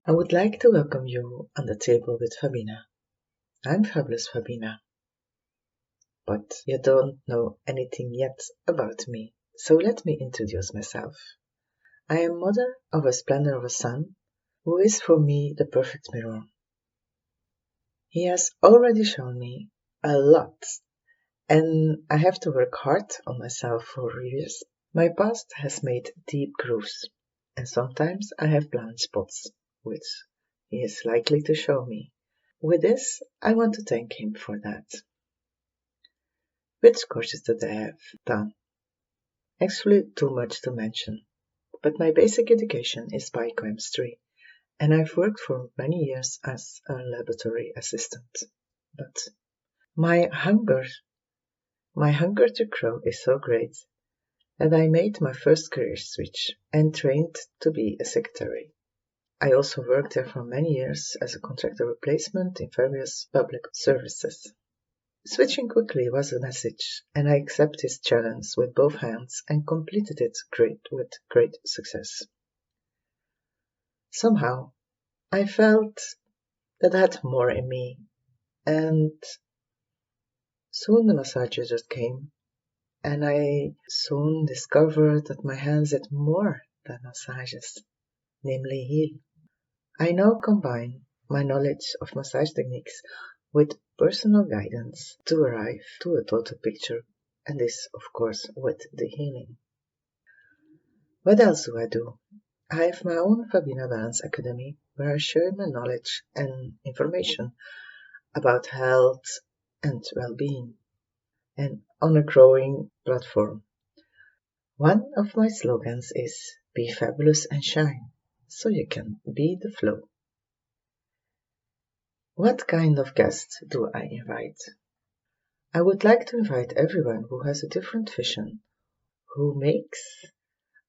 I would like to welcome you on the table with Fabina. I'm fabulous Fabina, but you don't know anything yet about me, so let me introduce myself. I am mother of a splendor of a son, who is for me the perfect mirror. He has already shown me a lot, and I have to work hard on myself for years. My past has made deep grooves, and sometimes I have blind spots, which he is likely to show me. With this, I want to thank him for that. Which courses did I have done? Actually, too much to mention, but my basic education is biochemistry, and I've worked for many years as a laboratory assistant. But my hunger, my hunger to grow is so great that I made my first career switch and trained to be a secretary. I also worked there for many years as a contractor replacement in various public services. Switching quickly was a message, and I accepted his challenge with both hands and completed it with great success. Somehow, I felt that I had more in me, and soon the massages came, and I soon discovered that my hands had more than massages, namely heal. I now combine my knowledge of massage techniques with personal guidance to arrive to a total picture, and this, of course, with the healing. What else do I do? I have my own Fabina Balance Academy where I share my knowledge and information about health and well-being, and on a growing platform. One of my slogans is "Be fabulous and shine," so you can be the flow. What kind of guests do I invite? I would like to invite everyone who has a different vision, who makes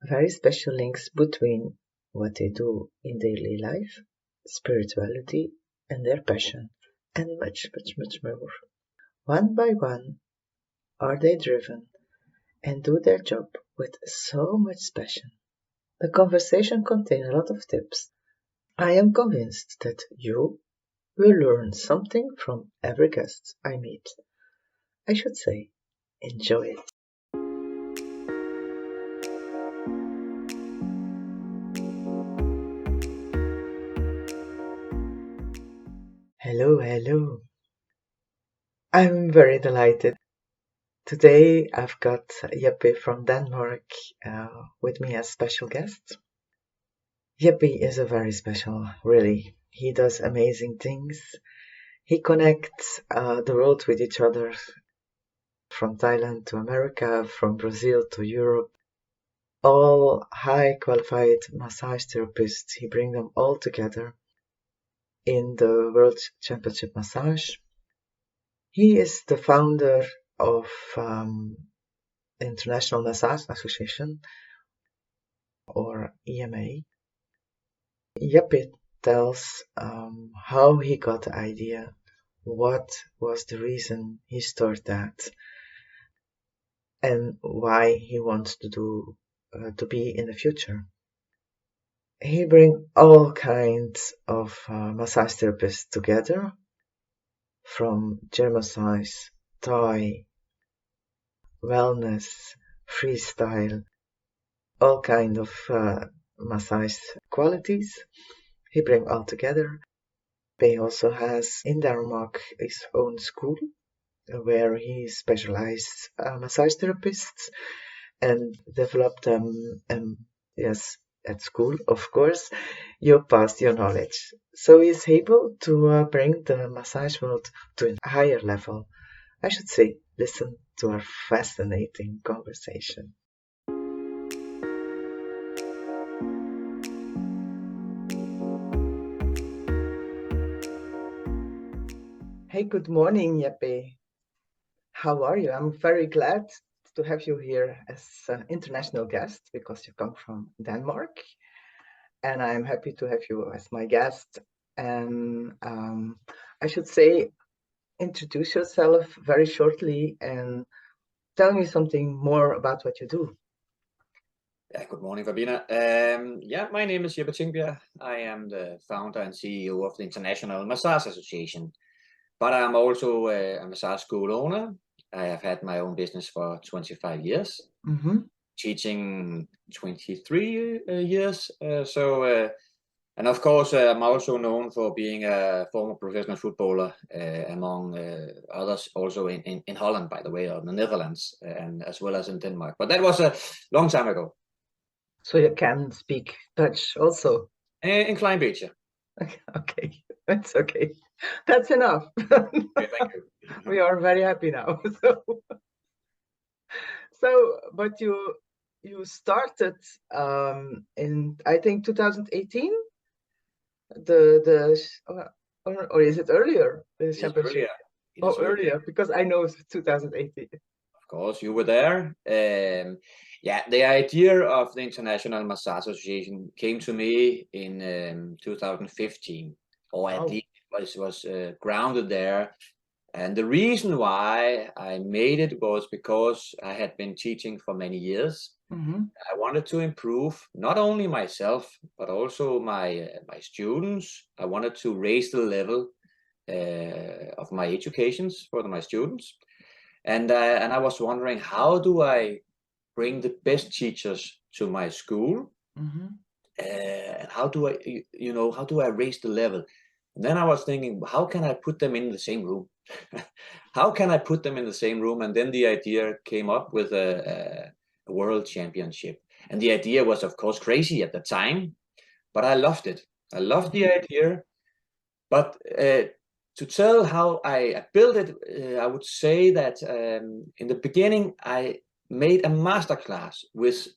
very special links between what they do in daily life, spirituality, and their passion, and much, much, much more. One by one are they driven and do their job with so much passion. The conversation contains a lot of tips. I am convinced that you will learn something from every guest I meet. I should say, enjoy it. Hello, hello. I'm very delighted. Today I've got Jeppe from Denmark with me as special guest. Jeppe is a very special, really. He does amazing things. He connects the world with each other, from Thailand to America, from Brazil to Europe. All high qualified massage therapists. He brings them all together in the World Championship Massage. He is the founder of International Massage Association, or EMA. Jeppe tells how he got the idea, what was the reason he started that, and why he wants to be in the future. He brings all kinds of massage therapists together, from German massage, Thai, wellness, freestyle, all kind of massage qualities. He brings all together. He also has in Denmark his own school where he specializes massage therapists and develop them. Yes, at school, of course, you pass your knowledge. So he's able to bring the massage world to a higher level. I should say, listen to our fascinating conversation. Hey, good morning, Jeppe. How are you? I'm very glad to have you here as an international guest because you come from Denmark, and I'm happy to have you as my guest. And I should say, introduce yourself very shortly and tell me something more about what you do. Good morning, Fabina. My name is Jeppe Tengbjerg. I am the founder and CEO of the International Massage Association, but I'm also a massage school owner. I have had my own business for 25 years, teaching 23 years. And of course, I'm also known for being a former professional footballer, among others, also in Holland, by the way, or the Netherlands, and as well as in Denmark. But that was a long time ago. So you can speak Dutch also? In klein beetje. Okay, that's okay. That's enough. Okay, thank you. We are very happy now. But you started in, I think, 2018. Or is it earlier? The championship. Earlier, because I know it's 2018. Of course, you were there. The idea of the International Massage Association came to me in 2015, or at least it was grounded there. And the reason why I made it was because I had been teaching for many years. I wanted to improve not only myself, but also my students. I wanted to raise the level of my educations for my students. And I was wondering, how do I bring the best teachers to my school? And how do I raise the level? And then I was thinking, how can I put them in the same room? How can I put them in the same room? And then the idea came up with a world championship. And the idea was, of course, crazy at the time, but I loved it. I loved the idea. But to tell how I built it, I would say that in the beginning, I made a masterclass with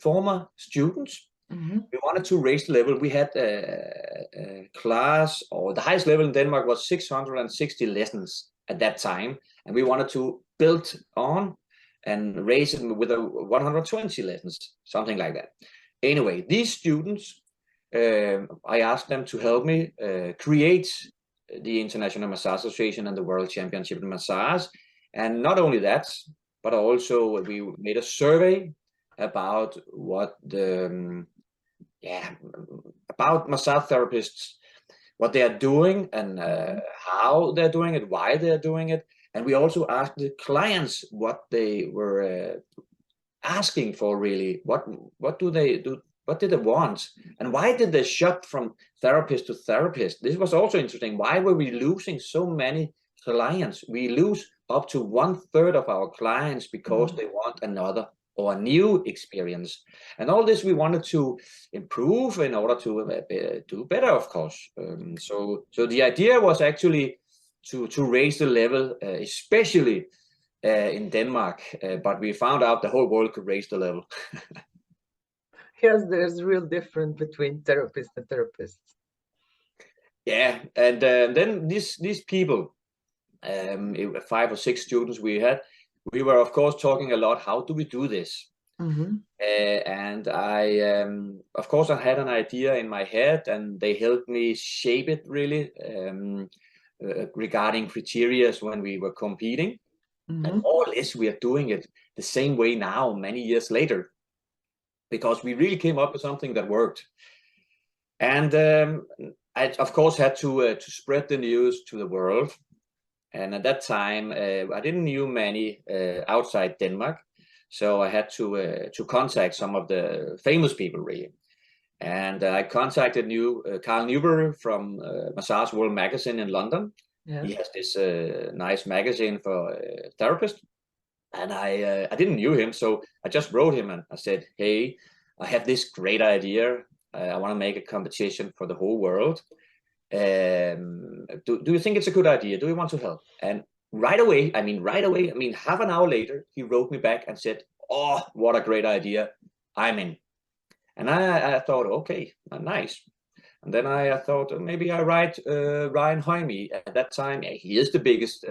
former students. We wanted to raise the level. We had a class, or the highest level in Denmark was 660 lessons at that time. And we wanted to build on and raise it with 120 lessons, something like that. Anyway, these students, I asked them to help me create the International Massage Association and the World Championship in Massage. And not only that, but also we made a survey about what about massage therapists, what they are doing and how they're doing it, why they're doing it. And we also asked the clients what they were asking for, really. What do they do? What did they want? And why did they shop from therapist to therapist? This was also interesting. Why were we losing so many clients? We lose up to 1/3 of our clients because they want another or a new experience. And all this we wanted to improve in order to do better, of course. So the idea was actually to raise the level, especially in Denmark, but we found out the whole world could raise the level. Yes, there's a real difference between therapists and therapists. Yeah, and then these people, 5 or 6 students we had, we were of course talking a lot. How do we do this? And I, of course, I had an idea in my head, and they helped me shape it really regarding criteria when we were competing. And more or less, we are doing it the same way now, many years later, because we really came up with something that worked. And I, of course, had to spread the news to the world. And at that time, I didn't know many outside Denmark, so I had to contact some of the famous people, really. And I contacted Carl Newbery from Massage World magazine in London. Yes. He has this nice magazine for therapists. And I didn't know him, so I just wrote him and I said, hey, I have this great idea. I want to make a competition for the whole world. Do you think it's a good idea? Do you want to help? And right away, half an hour later, he wrote me back and said, oh, what a great idea. I'm in. And I thought, okay, nice. And then I thought maybe I write Ryan Hoyme. At that time, he is the biggest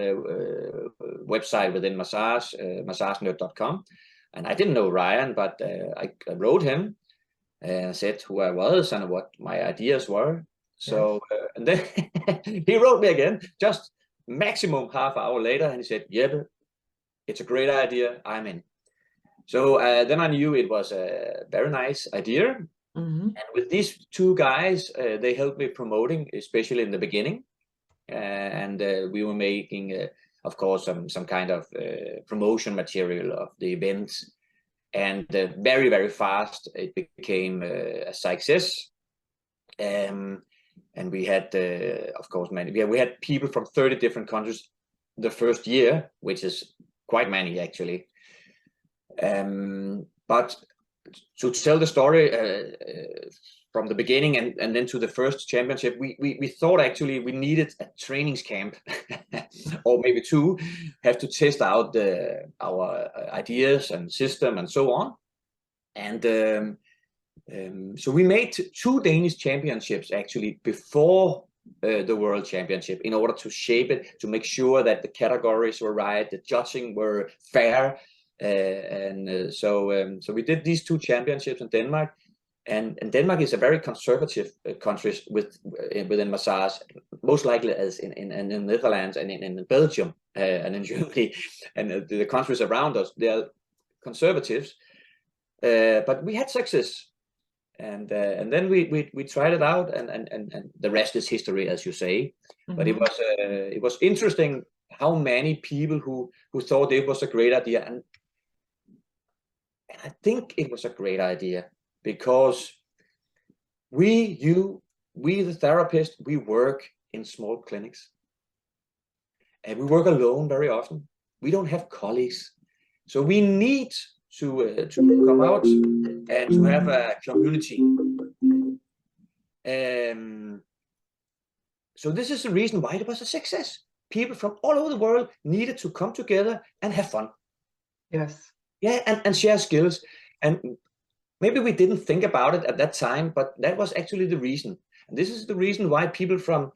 website within massage, massagenerd.com. And I didn't know Ryan, but I wrote him and said who I was and what my ideas were. So and then he wrote me again, just maximum half hour later, and he said, "Jeppe, it's a great idea. I'm in." So then I knew it was a very nice idea. And with these two guys, they helped me promoting, especially in the beginning. And we were making, of course, some kind of promotion material of the events. And very, very fast, it became a success. And we had, of course, we had people from 30 different countries the first year, which is quite many, actually. But to tell the story from the beginning and then to the first championship, we thought actually we needed a trainings camp or maybe two, have to test out our ideas and system and so on. And so we made two Danish championships actually before the World Championship in order to shape it, to make sure that the categories were right, the judging were fair. So we did these two championships in Denmark, and Denmark is a very conservative country within massage, most likely as in the Netherlands and in Belgium and in Germany and the countries around us. They are conservatives, but we had success, and then we tried it out, and the rest is history, as you say. But it was interesting how many people who thought it was a great idea, and I think it was a great idea because we the therapists, we work in small clinics and we work alone very often. We don't have colleagues, so we need to come out and to have a community. So this is the reason why it was a success. People from all over the world needed to come together and have fun. Yes. Yeah, and share skills. And maybe we didn't think about it at that time, but that was actually the reason. And this is the reason why people from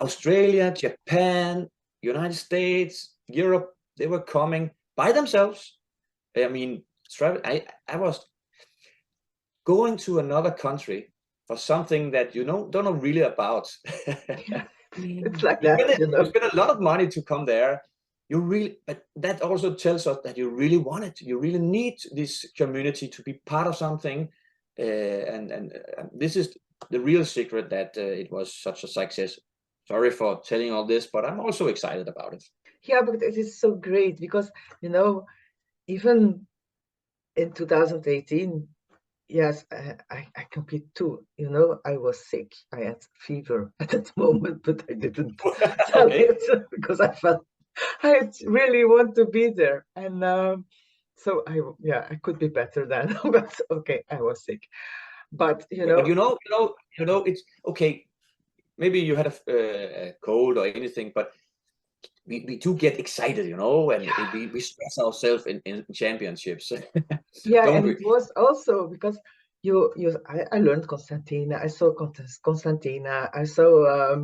Australia, Japan, United States, Europe, they were coming by themselves. I mean, I was going to another country for something that you don't know really about. It's like that, You spend a lot of money to come there. But that also tells us that you really want it. You really need this community to be part of something, and this is the real secret that it was such a success. Sorry for telling all this, but I'm also excited about it. Yeah, but it is so great because even in 2018, yes, I compete too. I was sick. I had fever at that moment, but I didn't tell it because I felt I really want to be there. And so I could be better then. But okay, I was sick. But it's okay. Maybe you had a cold or anything, but we do get excited, and we stress ourselves in championships. Yeah, and it was also because I learned Constantina. I saw Constantina. I saw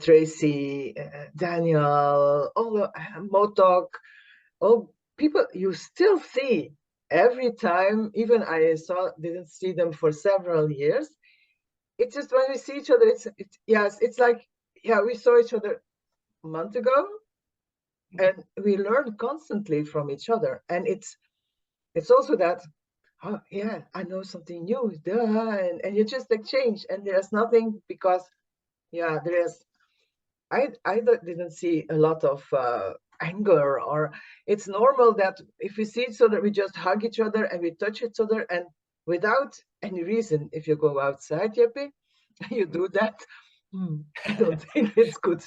Tracy, Daniel, all the Motok, all people you still see every time. Even I didn't see them for several years. It's just when we see each other, it's like, we saw each other a month ago, and we learn constantly from each other. And it's also that, oh yeah, I know something new, and you just exchange, and there's nothing because I didn't see a lot of anger, or it's normal that if we see each other, we just hug each other and we touch each other, and without any reason. If you go outside, Jeppe, you do that. I don't think it's good.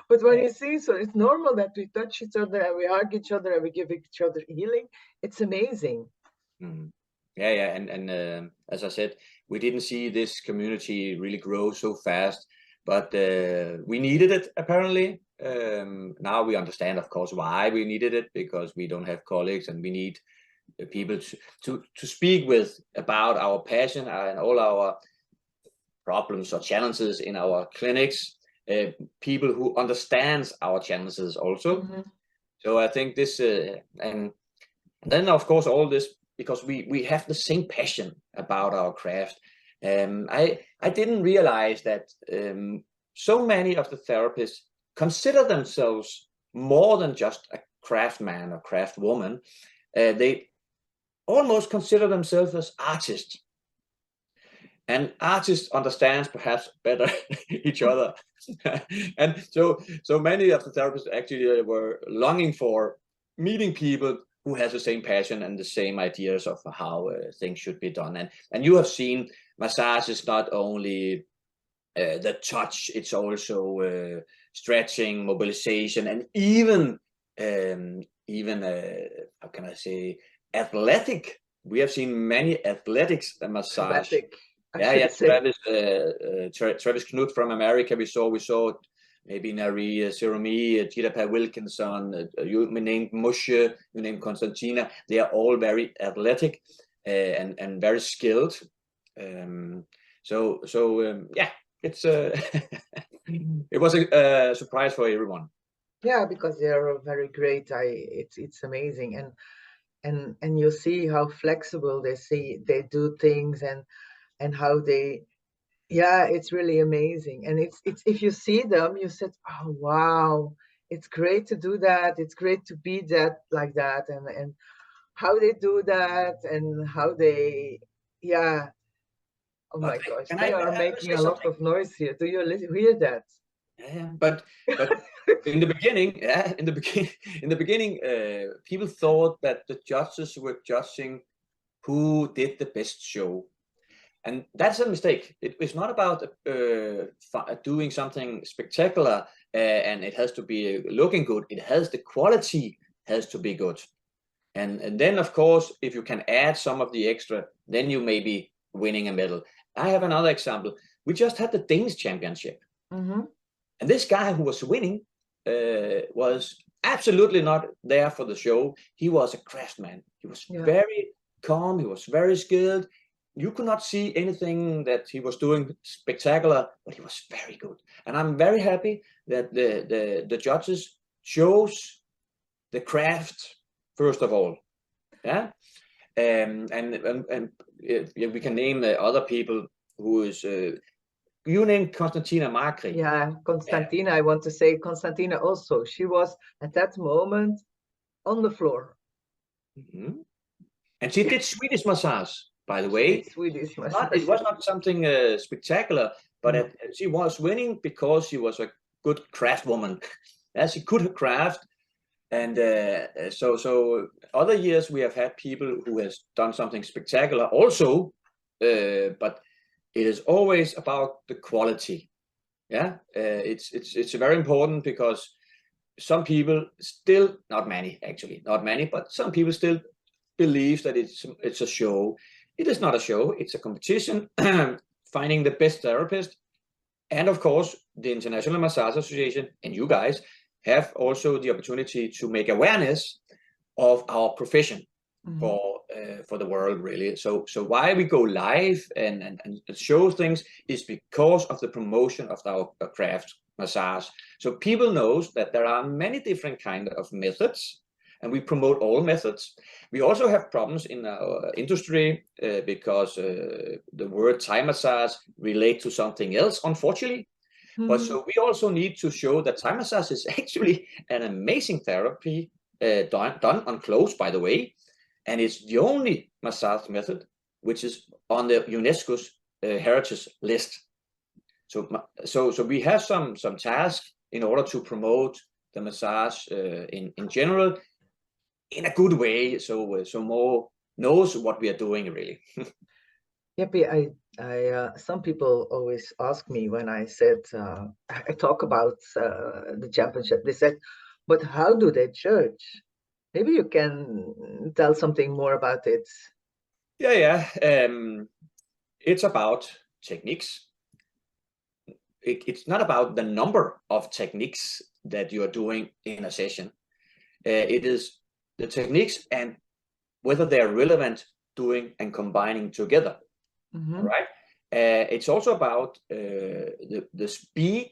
But when you see, so it's normal that we touch each other and we hug each other and we give each other healing. It's amazing. Yeah, and as I said, we didn't see this community really grow so fast, but we needed it apparently. Now we understand, of course, why we needed it, because we don't have colleagues and we need people to speak with about our passion and all our problems or challenges in our clinics. People who understands our challenges also. So I think this, and then of course all this, because we have the same passion about our craft. I didn't realize that so many of the therapists consider themselves more than just a craftsman or craft woman. they almost consider themselves as artists. And artists understands perhaps better each other. And so many of the therapists actually were longing for meeting people who has the same passion and the same ideas of how things should be done. And you have seen massage is not only the touch, it's also stretching, mobilization, and even how can I say, athletic. We have seen many athletics massage. Acrobatic, I should say. Travis Knut from America. We saw maybe Nari Siromi, Jeppe Wilkinson. You named Musche, you named Konstantina. They are all very athletic and very skilled. Yeah, it's it was a surprise for everyone. Yeah, because they're very great. It's amazing, and you see how flexible they do things, and how they, yeah, it's really amazing. And it's if you see them, you said, oh wow, it's great to do that. It's great to be that like that, and how they do that, and how they, yeah. Oh my But gosh, can they I are making say a lot something? of noise here. Do you hear that? Yeah, but in the beginning, people thought that the judges were judging who did the best show, and that's a mistake. It's not about doing something spectacular, and it has to be looking good. The quality has to be good, and then of course, if you can add some of the extra, then you may be winning a medal. I have another example. We just had the Danish championship. Mm-hmm. And this guy who was winning was absolutely not there for the show. He was a craftsman. He was very calm. He was very skilled. You could not see anything that he was doing spectacular, but he was very good. And I'm very happy that the judges chose the craft first of all. Yeah. And we can name other people who is you named Konstantina Makri. Yeah, Konstantina, I want to say Konstantina also. She was at that moment on the floor. Mm-hmm. And she did Swedish massage, by the way. Swedish massage. It was not something spectacular, but she was winning because she was a good craftswoman. She could craft. And so other years we have had people who has done something spectacular also, but it is always about the quality. Yeah, it's very important because some people still, not many, but some people still believe that it's a show. It is not a show. It's a competition, finding the best therapist. And of course, the International Massage Association and you guys have also the opportunity to make awareness of our profession for the world, really. So why we go live and show things is because of the promotion of our craft massage. So people knows that there are many different kind of methods, and we promote all methods. We also have problems in our industry because the word Thai massage relate to something else, unfortunately. But so we also need to show that Thai massage is actually an amazing therapy done on clothes, by the way. And it's the only massage method which is on the UNESCO's heritage list. So we have some tasks in order to promote the massage in general in a good way, so more knows what we are doing, really. Jeppe, some people always ask me when I said I talk about the championship. They said, "But how do they judge?" Maybe you can tell something more about it. Yeah. It's about techniques. It's not about the number of techniques that you are doing in a session. It is the techniques and whether they are relevant doing and combining together. All right. It's also about the speed,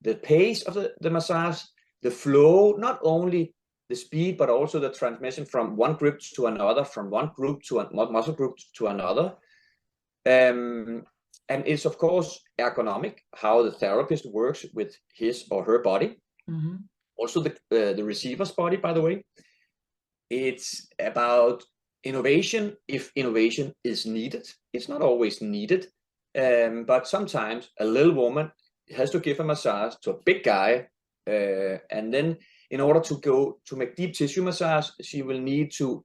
the pace of the massage, the flow, not only the speed, but also the transmission from one group to another, from one group to a muscle group to another. And it's of course ergonomic, how the therapist works with his or her body. Also the receiver's body, by the way. it's about innovation if innovation is needed. It's not always needed, but sometimes a little woman has to give a massage to a big guy, and then in order to make deep tissue massage, she will need to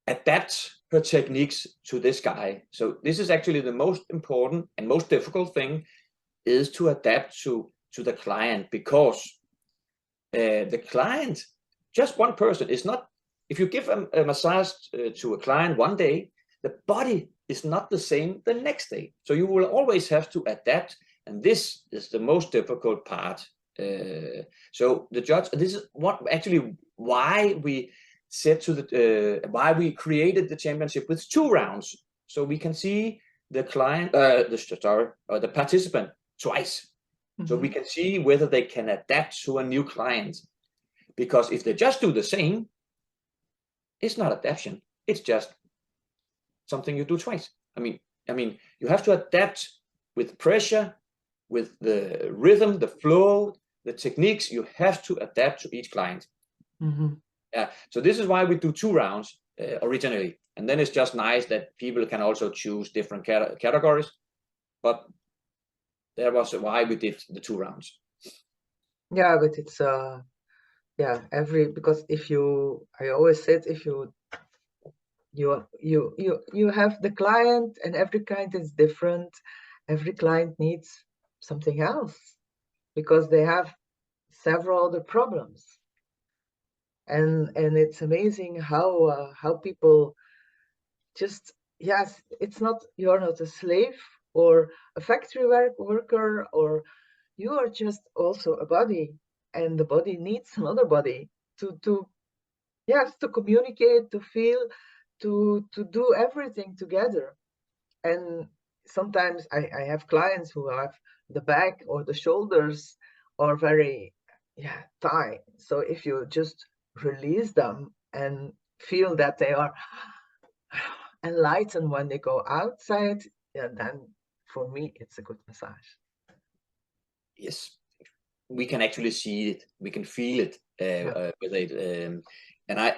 adapt her techniques to this guy. So this is actually the most important and most difficult thing, is to adapt to the client, because the client, just one person, is not. If you give a massage to a client one day, the body is not the same the next day. So you will always have to adapt, and this is the most difficult part. So the judge, this is what actually why we said to the why we created the championship with 2 rounds, so we can see the client, the participant twice. So we can see whether they can adapt to a new client. Because if they just do the same, it's not adaptation. It's just something you do twice. I mean, you have to adapt with pressure, with the rhythm, the flow, the techniques. You have to adapt to each client. So this is why we do 2 rounds originally. And then it's just nice that people can also choose different categories. But that was why we did the 2 rounds. Yeah, but it's yeah, because I always said, if you have the client, and every client is different, every client needs something else because they have several other problems, and it's amazing how people just, yes, it's not, you're not a slave or a factory worker, or you are just also a body, and the body needs another body to yes, to communicate, to feel, to do everything together. And sometimes I have clients who have the back or the shoulders are very tight. So if you just release them and feel that they are enlightened when they go outside, then for me it's a good massage. Yes, we can actually see it, we can feel it with it, and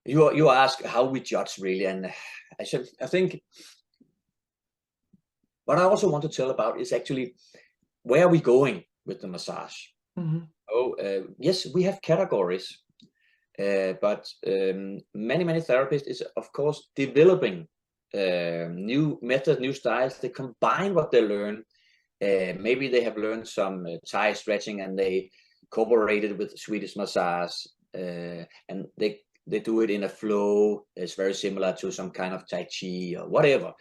you ask how we judge, really, and I think what I also want to tell about is actually where are we going with the massage. Yes, we have categories, but many therapists is of course developing new methods, new styles. They combine what they learn. Maybe they have learned some Thai stretching and they cooperated with Swedish massage, and they do it in a flow. It's very similar to some kind of Tai Chi or whatever.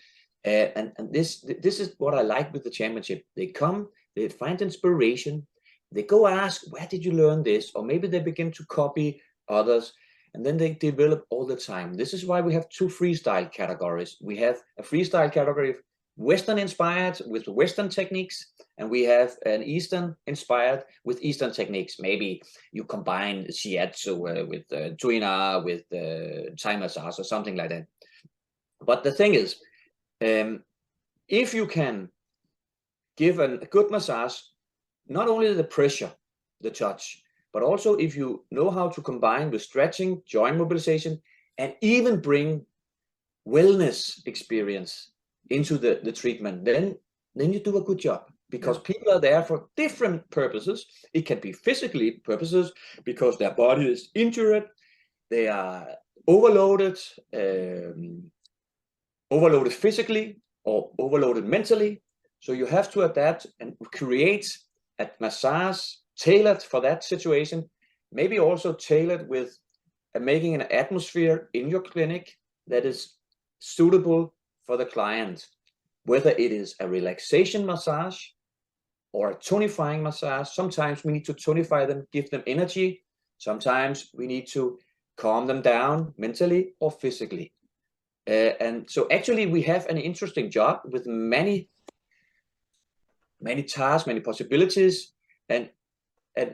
And this is what I like with the championship. They come, they find inspiration, they go ask, where did you learn this? Or maybe they begin to copy others, and then they develop all the time. This is why we have 2 freestyle categories. We have a freestyle category Western inspired with Western techniques, and we have an Eastern inspired with Eastern techniques. Maybe you combine shiatsu with tuina, with Thai massage or something like that. But the thing is, if you can give a good massage, not only the pressure, the touch, but also if you know how to combine with stretching, joint mobilization, and even bring wellness experience into the treatment, then you do a good job, because people are there for different purposes. It can be physically purposes because their body is injured, they are overloaded physically or overloaded mentally. So you have to adapt and create a massage tailored for that situation, maybe also tailored with making an atmosphere in your clinic that is suitable for the client, whether it is a relaxation massage or a tonifying massage. Sometimes we need to tonify them, give them energy. Sometimes we need to calm them down mentally or physically. And so actually we have an interesting job with many tasks, many possibilities, and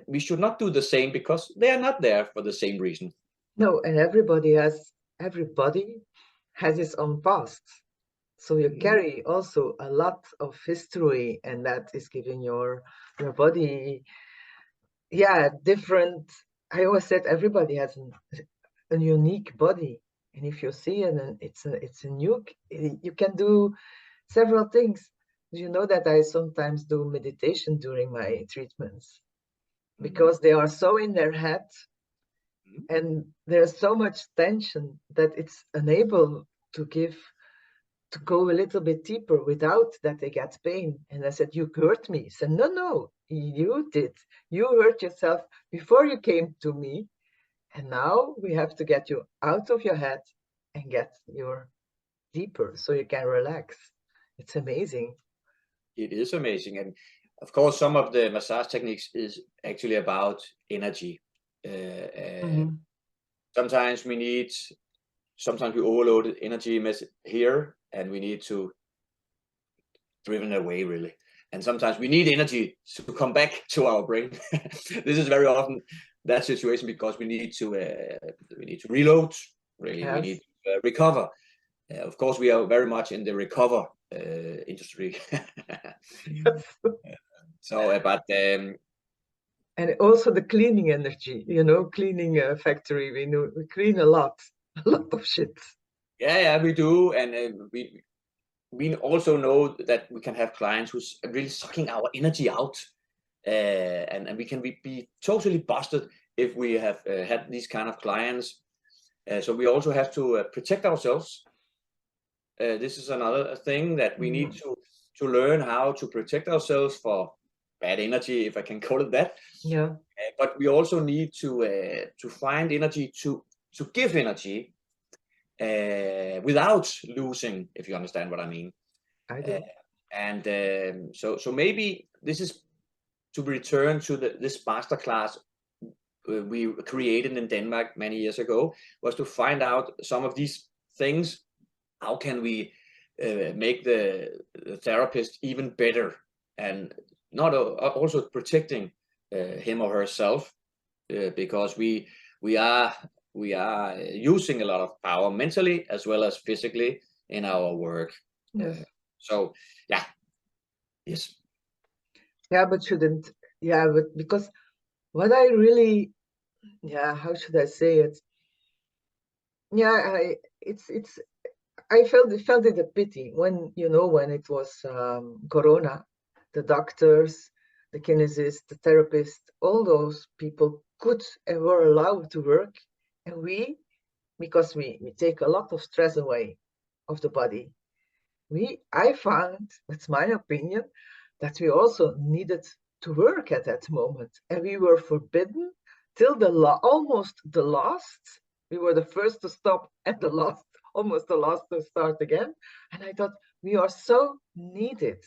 we should not do the same because they are not there for the same reason. No, and everybody has its own past. So you carry also a lot of history, and that is giving your body different. I always said everybody has a unique body. And if you see it, and it's a new, you can do several things. You know that I sometimes do meditation during my treatments because they are so in their head and there's so much tension that it's unable to go a little bit deeper without that they get pain. And I said, you hurt me. He said, no, you did. You hurt yourself before you came to me. And now we have to get you out of your head and get you deeper so you can relax. It's amazing. It is amazing. And of course, some of the massage techniques is actually about energy. Sometimes we overload energy here, and we need to driven away really. And sometimes we need energy to come back to our brain. This is very often that situation because we need to reload. Really, yes. We need to recover. Of course, we are very much in the recover industry. So, but and also the cleaning energy, cleaning a factory. We clean a lot of shit. Yeah, we do, and we also know that we can have clients who's really sucking our energy out, and we can be totally busted if we have had these kind of clients. So we also have to protect ourselves. This is another thing that we need to learn how to protect ourselves for bad energy, if I can call it that. Yeah. But we also need to find energy to give energy without losing, if you understand what I mean. I do. So maybe this is to return to this masterclass we created in Denmark many years ago, was to find out some of these things. How can we make the therapist even better, and not also protecting him or herself, because we are using a lot of power mentally as well as physically in our work. Yes. So yeah. Yes. Yeah, but because what I really, how should I say it? Yeah, I felt it a pity when it was Corona, the doctors, the kinesists, the therapists, all those people could and were allowed to work, and because we take a lot of stress away of the body. I found, that's my opinion, that we also needed to work at that moment, and we were forbidden till almost the last. We were the first to stop and the last, almost the last to start again. And I thought, we are so needed.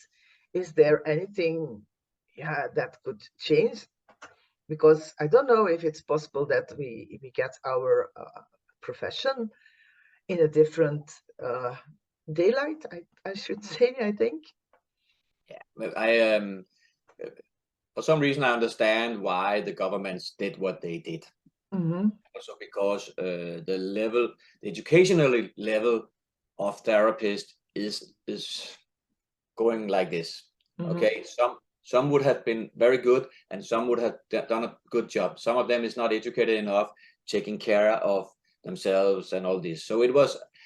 Is there anything, that could change? Because I don't know if it's possible that we get our profession in a different daylight, I should say, I think. Yeah, I for some reason I understand why the governments did what they did. Also because the educational level of therapists is going like this. Okay, some would have been very good, and some would have done a good job. Some of them is not educated enough, taking care of themselves and all this. So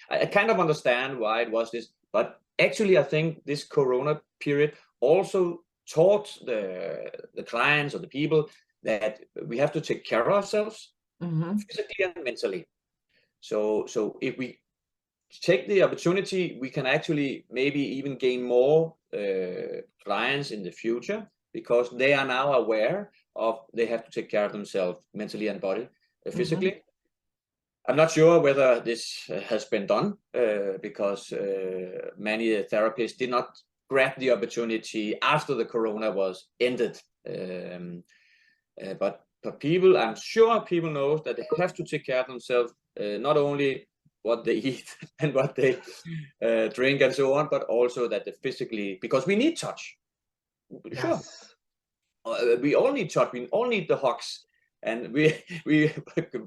I kind of understand why it was this, but actually I think this Corona period also taught the clients or the people that we have to take care of ourselves physically and mentally. So if we take the opportunity, we can actually maybe even gain more clients in the future, because they are now aware of they have to take care of themselves mentally and body, physically. I'm not sure whether this has been done because many therapists did not grab the opportunity after the Corona was ended. But people, I'm sure people know that they have to take care of themselves, not only what they eat and what they drink and so on, but also that they physically, because we need touch. Yes. Sure. We all need touch. We all need the hugs. And we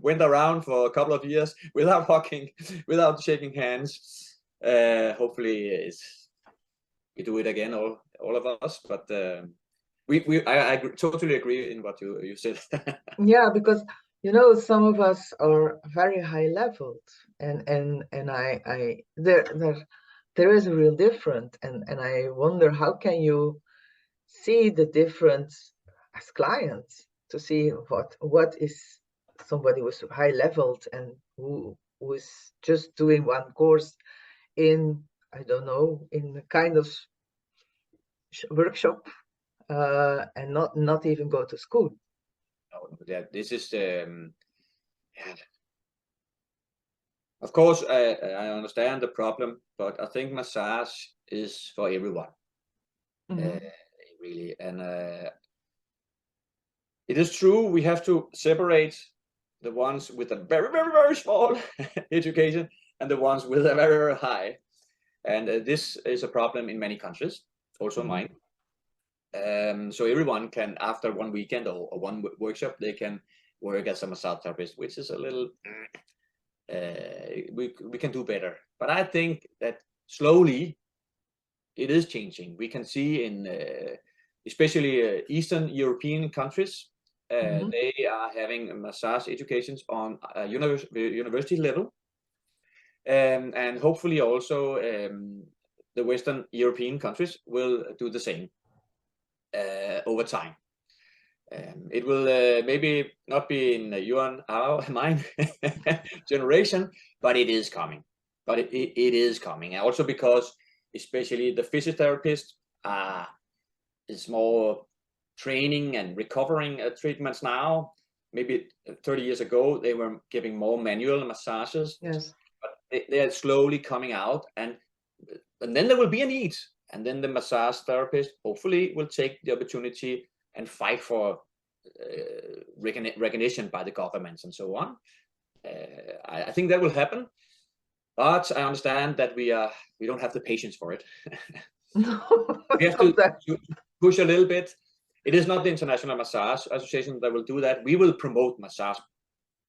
went around for a couple of years without hugging, without shaking hands. Hopefully we do it again, all of us. But I totally agree in what you said. Yeah, because You know, some of us are very high leveled, and there is a real difference, and I wonder how can you see the difference as clients to see what is somebody who's high leveled and who is just doing one course in, I don't know, in a kind of workshop, and not even go to school. No, this is of course, I understand the problem, but I think massage is for everyone, really. And it is true we have to separate the ones with a very, very, very small education and the ones with a very, very high. And this is a problem in many countries, also mine. So everyone can, after one weekend or one workshop, they can work as a massage therapist, which is a little, we can do better. But I think that slowly it is changing. We can see in especially Eastern European countries, they are having massage educations on a university level. And hopefully also the Western European countries will do the same over time. It will maybe not be in your and our mine generation, but it is coming. But it is coming. And also because especially the physiotherapist is more training and recovering treatments now. Maybe 30 years ago, they were giving more manual massages. Yes. But they are slowly coming out, and then there will be a need. And then the massage therapist hopefully will take the opportunity and fight for recognition by the governments and so on. I think that will happen, but I understand that we don't have the patience for it. No, we have to push a little bit. It is not the International Massage Association that will do that. We will promote massage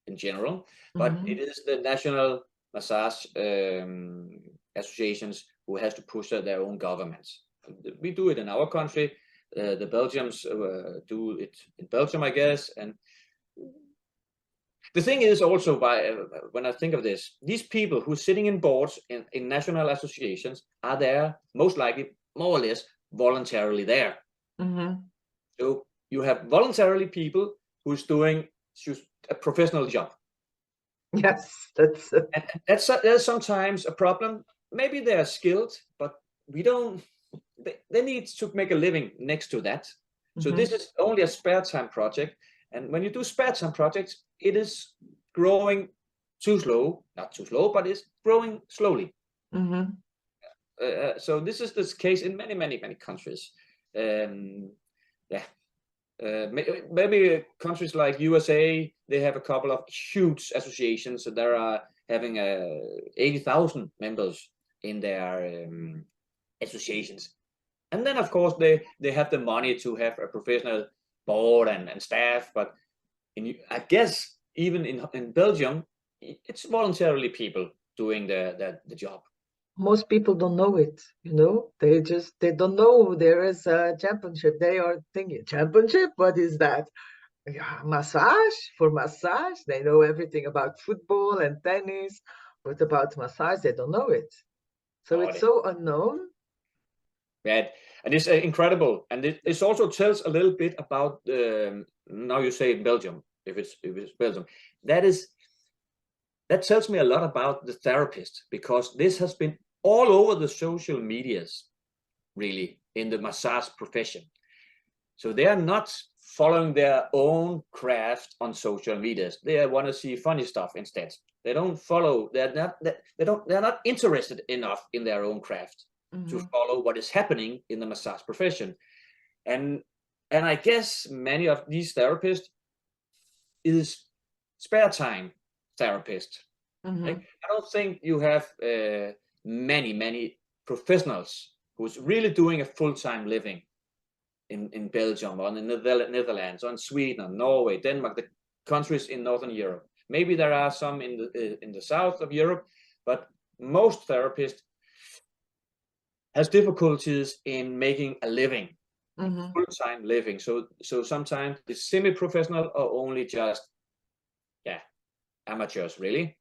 in general, but it is the national massage associations who has to push their own governments. We do it in our country. The Belgians do it in Belgium, I guess. And the thing is also, when I think of this, these people who are sitting in boards in national associations are there most likely, more or less, voluntarily there. So you have voluntarily people who's doing a professional job. Yes, that's sometimes a problem. Maybe they are skilled, but we don't. They need to make a living next to that. So this is only a spare time project. And when you do spare time projects, it is growing too slow, not too slow, but it's growing slowly. So this is the case in many, many, many countries. Maybe countries like USA, they have a couple of huge associations that are having 80,000 members in their associations. And then, of course, they have the money to have a professional board and staff. But I guess even in Belgium, it's voluntarily people doing the job. Most people don't know it, you know. They don't know there is a championship. They are thinking, championship? What is that? Yeah, massage? For massage? They know everything about football and tennis, but about massage, they don't know it. So it's so unknown. Yeah, and it's incredible. And it also tells a little bit about, now you say Belgium, if it's Belgium, that tells me a lot about the therapist, because this has been all over the social medias, really, in the massage profession. So they are not following their own craft on social medias. They want to see funny stuff instead. They don't follow. They're not interested enough in their own craft to follow what is happening in the massage profession. And I guess many of these therapists is spare time therapists. I don't think you have many professionals who's really doing a full-time living in Belgium or in the Netherlands or in Sweden or Norway, Denmark, the countries in Northern Europe. Maybe there are some in the south of Europe, but most therapists has difficulties in making a living, full-time living. So sometimes it's semi-professional or only just amateurs, really.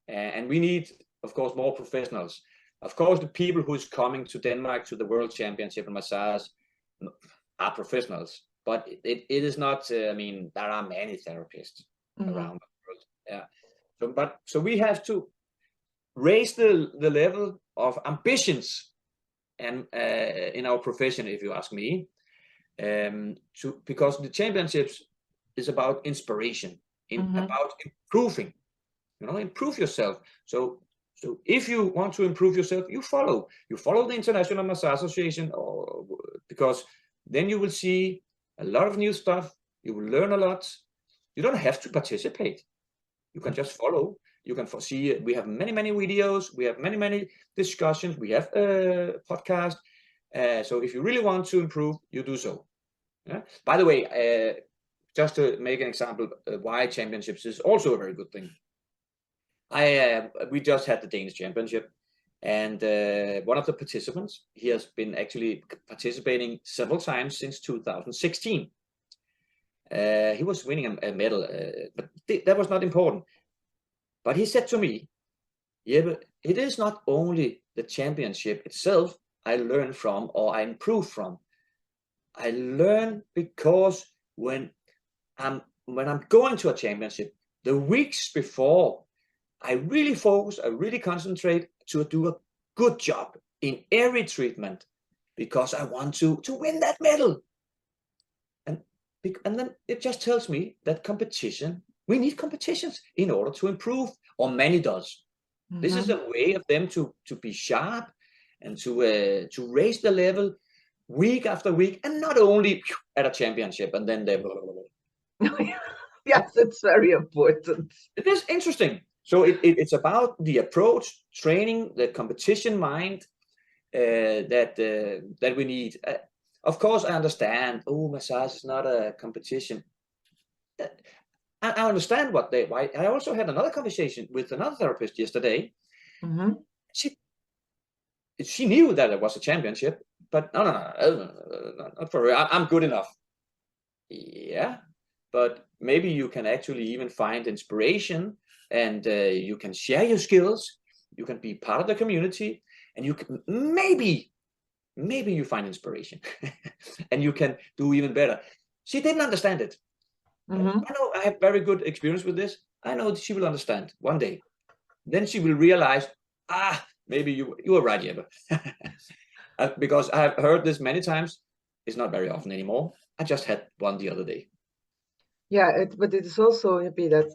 And we need, of course, more professionals. Of course, the people who's coming to Denmark to the World Championship in massage are professionals, but it is not. I mean, there are many therapists around the world. Yeah. So we have to raise the level of ambitions and in our profession, if you ask me, because the championships is about inspiration, about improving. Improve yourself. So if you want to improve yourself, you follow the International Massage Association, or because then you will see a lot of new stuff. You will learn a lot. You don't have to participate. You can just follow. You can see. We have many videos. We have many discussions. We have a podcast. So if you really want to improve, you do so. Yeah? By the way, just to make an example, why championships is also a very good thing. We just had the Danish Championship, and one of the participants, he has been actually participating several times since 2016. He was winning a medal, but that was not important. But he said to me, "Yeah, it is not only the championship itself I learn from or I improve from. I learn because when I'm going to a championship, the weeks before, I really focus, I really concentrate to do a good job in every treatment because I want to win that medal." And then it just tells me that we need competitions in order to improve, or many does. This is a way of them to be sharp and to raise the level week after week, and not only at a championship and then they blah, blah, blah. Yes, it's very important. It is interesting. So it's about the approach, training, the competition mind that we need. Of course, I understand. Oh, massage is not a competition. I understand why. I also had another conversation with another therapist yesterday. She knew that it was a championship, but no, not for her. I'm good enough. Yeah, but maybe you can actually even find inspiration, and you can share your skills. You can be part of the community, and you can maybe you find inspiration, and you can do even better. She didn't understand it. I know I have very good experience with this. I know she will understand one day. Then she will realize, maybe you were right, Jeppe. Because I have heard this many times. It's not very often anymore. I just had one the other day. Yeah, but it is also happy that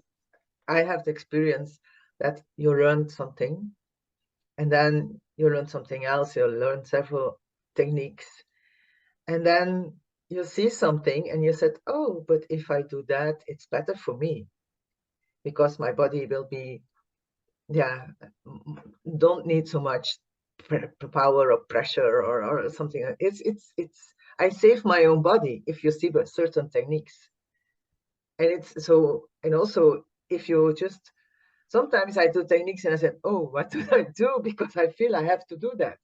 I have the experience that you learn something, and then you learn something else. You learn several techniques, and then you see something, and you said, "Oh, but if I do that, it's better for me, because my body will be, don't need so much power or pressure or something. It's I save my own body if you see certain techniques." And it's so, and also if you just, sometimes I do techniques and I said, "Oh, what do I do?" Because I feel I have to do that.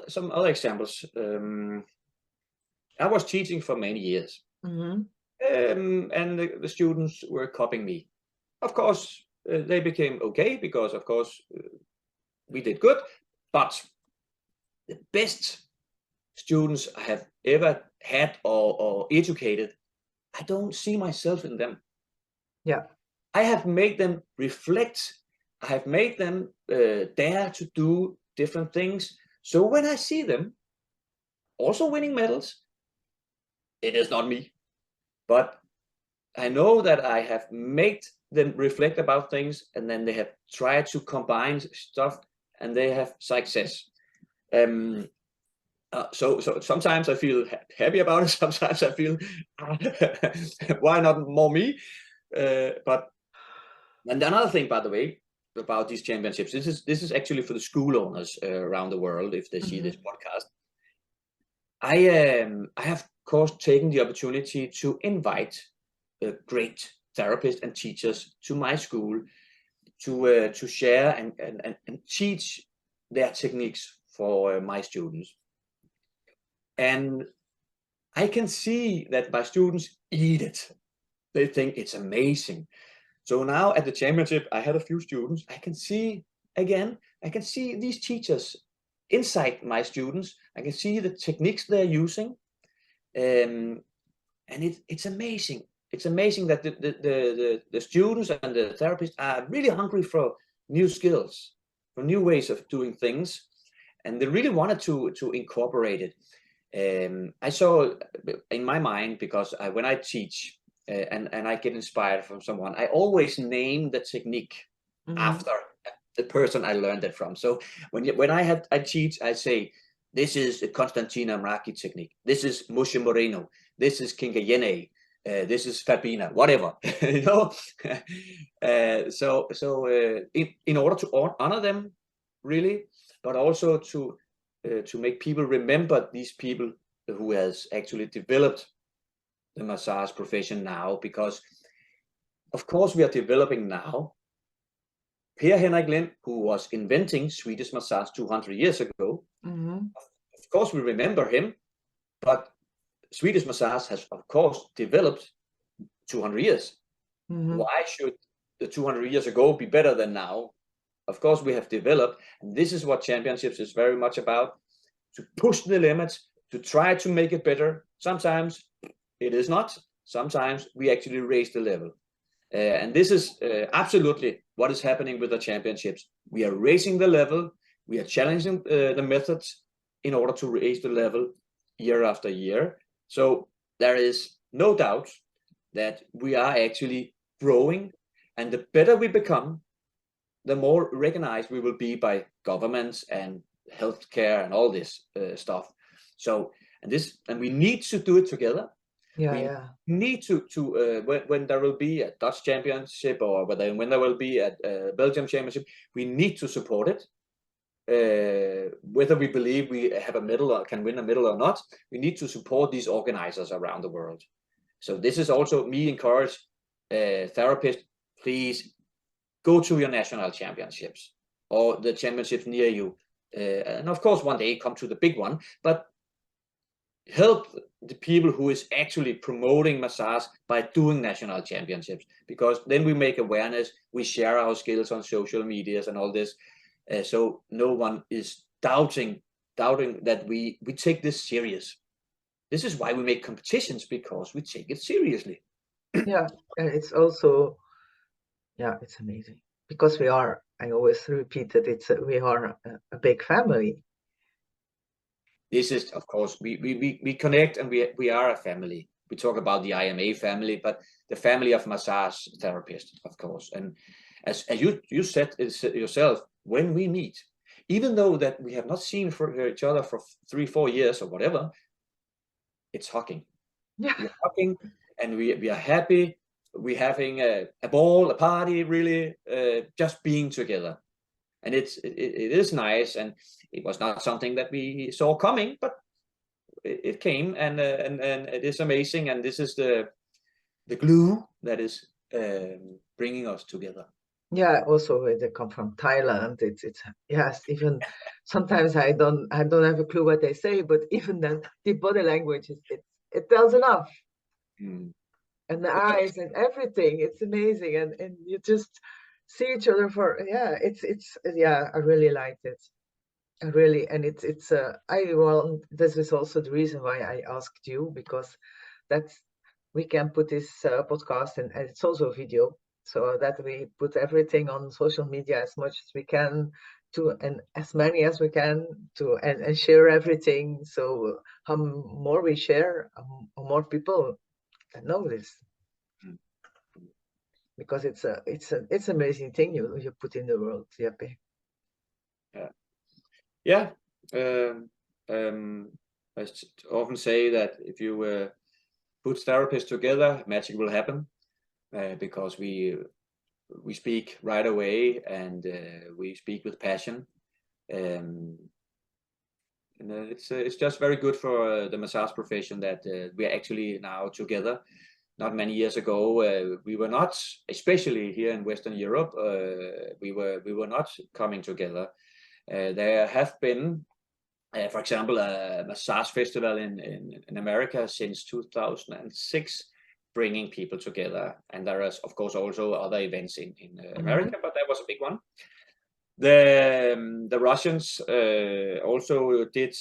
Some other examples. I was teaching for many years, and the students were copying me. Of course, they became okay because, of course, we did good. But the best students I have ever had or educated, I don't see myself in them. Yeah. I have made them reflect. I have made them dare to do different things. So when I see them also winning medals, it is not me. But I know that I have made them reflect about things, and then they have tried to combine stuff, and they have success. So sometimes I feel happy about it. Sometimes I feel, why not more me? But and another thing, by the way, about these championships, this is actually for the school owners around the world. If they see this podcast, I have, of course, taken the opportunity to invite great therapists and teachers to my school to share and teach their techniques for my students. And I can see that my students eat it. They think it's amazing. So now at the championship, I had a few students. I can see these teachers inside my students. I can see the techniques they're using. And it's amazing. It's amazing that the students and the therapists are really hungry for new skills, for new ways of doing things, and they really wanted to incorporate it. I saw in my mind, because when I teach and I get inspired from someone, I always name the technique after the person I learned it from. So when I teach, I say, this is the Constantina Mraki technique. This is Musha Moreno. This is Kinkayene. This is Fabina, whatever, you know. In order to honor them, really, but also to make people remember these people who has actually developed the massage profession now, because of course we are developing now. Per Henrik Lind, who was inventing Swedish massage 200 years ago, of course we remember him, but Swedish massage has of course developed 200 years. Why should the 200 years ago be better than now? Of course we have developed, and this is what championships is very much about, to push the limits, to try to make it better. Sometimes it is not. Sometimes we actually raise the level. And this is absolutely what is happening with the championships. We are raising the level. We are challenging the methods in order to raise the level year after year. So there is no doubt that we are actually growing, and the better we become, the more recognized we will be by governments and healthcare and all this stuff. So and we need to do it together. We need to when there will be a Dutch championship, or when there will be a Belgium championship, we need to support it. Whether we believe we have a medal or can win a medal or not, we need to support these organizers around the world. So this is also me encourage therapists, please go to your national championships or the championships near you. And of course, one day come to the big one, but help the people who is actually promoting massage by doing national championships, because then we make awareness, we share our skills on social medias and all this. So no one is doubting that we take this serious. This is why we make competitions, because we take it seriously. Yeah, and it's also, it's amazing, because I always repeat that we are a big family. This is, of course, we connect, and we are a family. We talk about the IMA family, but the family of massage therapists, of course. And as you said yourself, when we meet, even though that we have not seen each other for 3-4 years or whatever, it's hugging. Yeah. We're hugging, and we are happy. We're having a ball, a party, really, just being together. And it is nice, and it was not something that we saw coming, but it came, and it is amazing. And this is the glue that is bringing us together. Yeah, also they come from Thailand. It's yes, even sometimes I don't have a clue what they say, but even then the body language it tells enough. And the eyes and everything, it's amazing, and you just see each other for I really liked it. I really, and it's this is also the reason why I asked you, because we can put this podcast, and it's also a video, so that we put everything on social media as much as we can, and as many as we can, and share everything. So how more we share, more people can know this, because it's amazing thing you put in the world, Jeppe. Yeah. I often say that if you put therapists together, magic will happen, because we speak right away, and we speak with passion. And it's just very good for the massage profession that we are actually now together. Not many years ago, we were not, especially here in Western Europe, we were not coming together. There have been for example, a massage festival in America since 2006, bringing people together. And there is, of course, also other events in America, but that was a big one. The Russians also did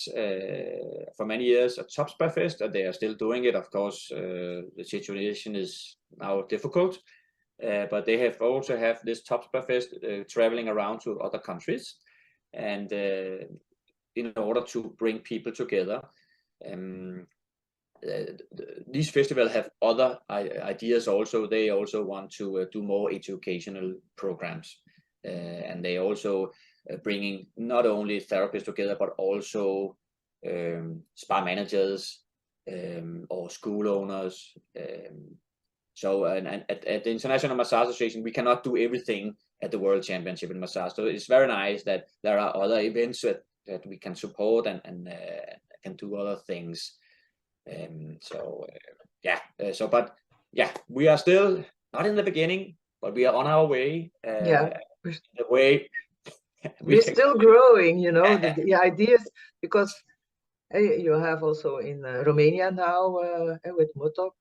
for many years a top spa fest, and they are still doing it. Of course, the situation is now difficult, but they have also have this top spa fest traveling around to other countries, and in order to bring people together. These festivals have other ideas also. They also want to do more educational programs. And they also bringing not only therapists together, but also spa managers or school owners. So at the International Massage Association, we cannot do everything at the World Championship in massage. So it's very nice that there are other events that we can support and can do other things. But we are still not in the beginning, but we are on our way. The way we're still growing, you know, the ideas, because you have also in Romania now with Motok,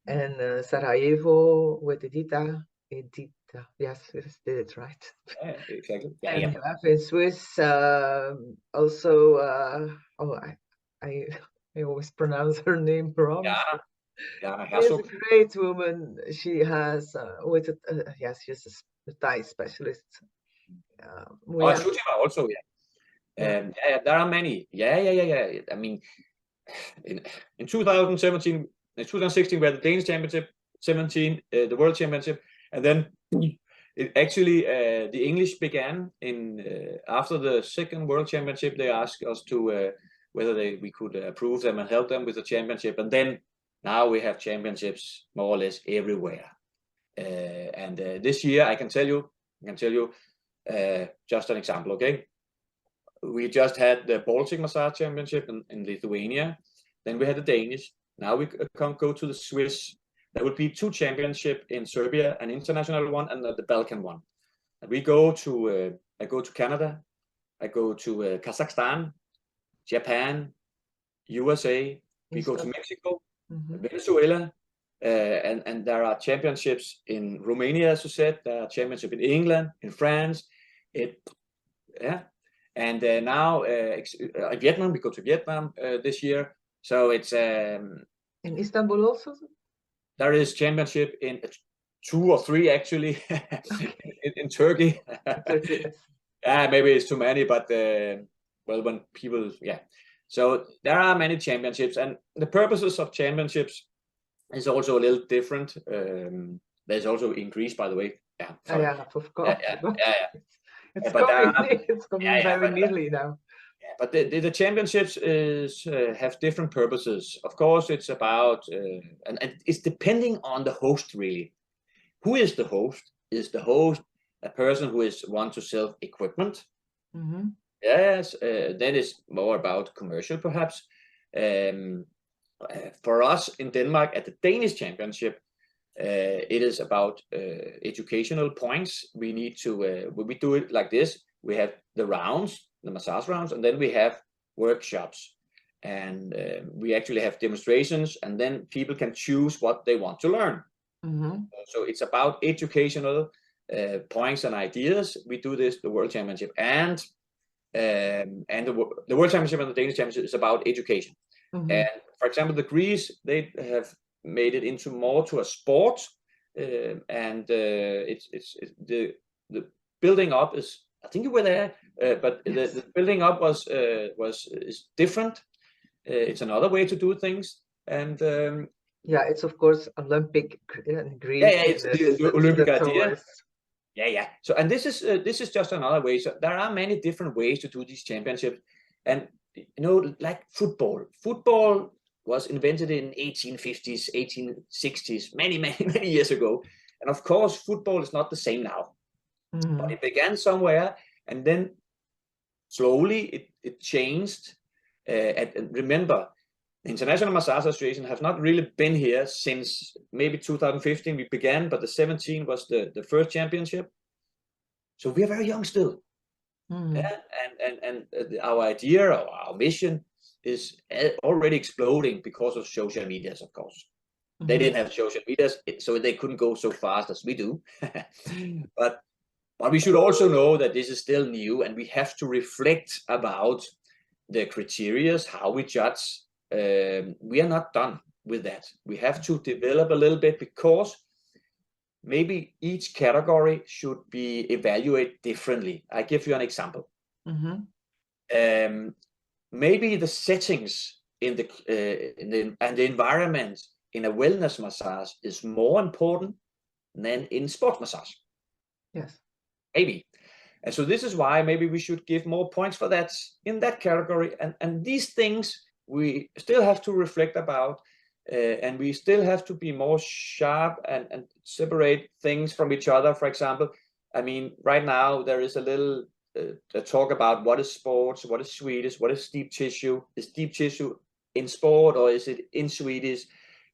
and Sarajevo with Edita. Yes, we did it right. Yeah, exactly. And you have in Swiss also. I always pronounce her name wrong. She's a great woman. She has yes, she's a Thai specialist. Also, there are many. I mean, in 2017, in 2016, we had the Danish Championship, 17, the World Championship, and then the English began in after the second World Championship. They asked us to whether we could approve them and help them with the championship, and then now we have championships more or less everywhere. And this year, I can tell you just an example. Okay, we just had the Baltic Massage Championship in Lithuania. Then we had the Danish. Now we go to the Swiss. There will be 2 championships in Serbia, an international one and the Balkan one. And we go to I go to Canada. I go to Kazakhstan, Japan, USA. We go to Mexico, Venezuela, and there are championships in Romania, as you said. There are championships in England, in France. And now Vietnam. We go to Vietnam this year. So it's in Istanbul also. There is championship in 2 or 3 actually in Turkey. Maybe it's too many, but when people so there are many championships, and the purposes of championships is also a little different. There's also increased, by the way. Of course. It's coming very nearly now. But the championships have different purposes. Of course, it's about and it's depending on the host really. Who is the host? Is the host a person who want to sell equipment? Yes, that is more about commercial perhaps. For us in Denmark at the Danish Championship, it is about educational points. We need to when we do it like this, we have the rounds, the massage rounds, and then we have workshops, and we actually have demonstrations, and then people can choose what they want to learn. So it's about educational points and ideas. We do this, the World Championship, and the World Championship and the Danish Championship is about education. And for example, the Greece, they have made it into more to a sport, and it's the building up is, I think you were there, but yes. the building up is different. It's another way to do things, and it's of course Olympic Greece. It's the Olympic idea. So, and this is just another way. So there are many different ways to do these championships, and like football. Football was invented in 1850s, 1860s, many years ago, and of course, football is not the same now. But it began somewhere, and then slowly it changed. And remember, the International Massage Association has not really been here since maybe 2015 we began, but the 17 was the first championship. So we are very young still. Yeah, and our idea or our mission is already exploding because of social medias, of course. They didn't have social medias, so they couldn't go so fast as we do. but we should also know that this is still new, and we have to reflect about the criteria, how we judge. We are not done with that. We have to develop a little bit, because maybe each category should be evaluated differently. I give you an example. Maybe the settings in the environment in a wellness massage is more important than in sports massage. Yes. Maybe. And so this is why maybe we should give more points for that in that category. And these things we still have to reflect about, and we still have to be more sharp and separate things from each other. For example, I mean, right now there is a little talk about what is sports, what is Swedish, what is deep tissue. Is deep tissue in sport or is it in Swedish?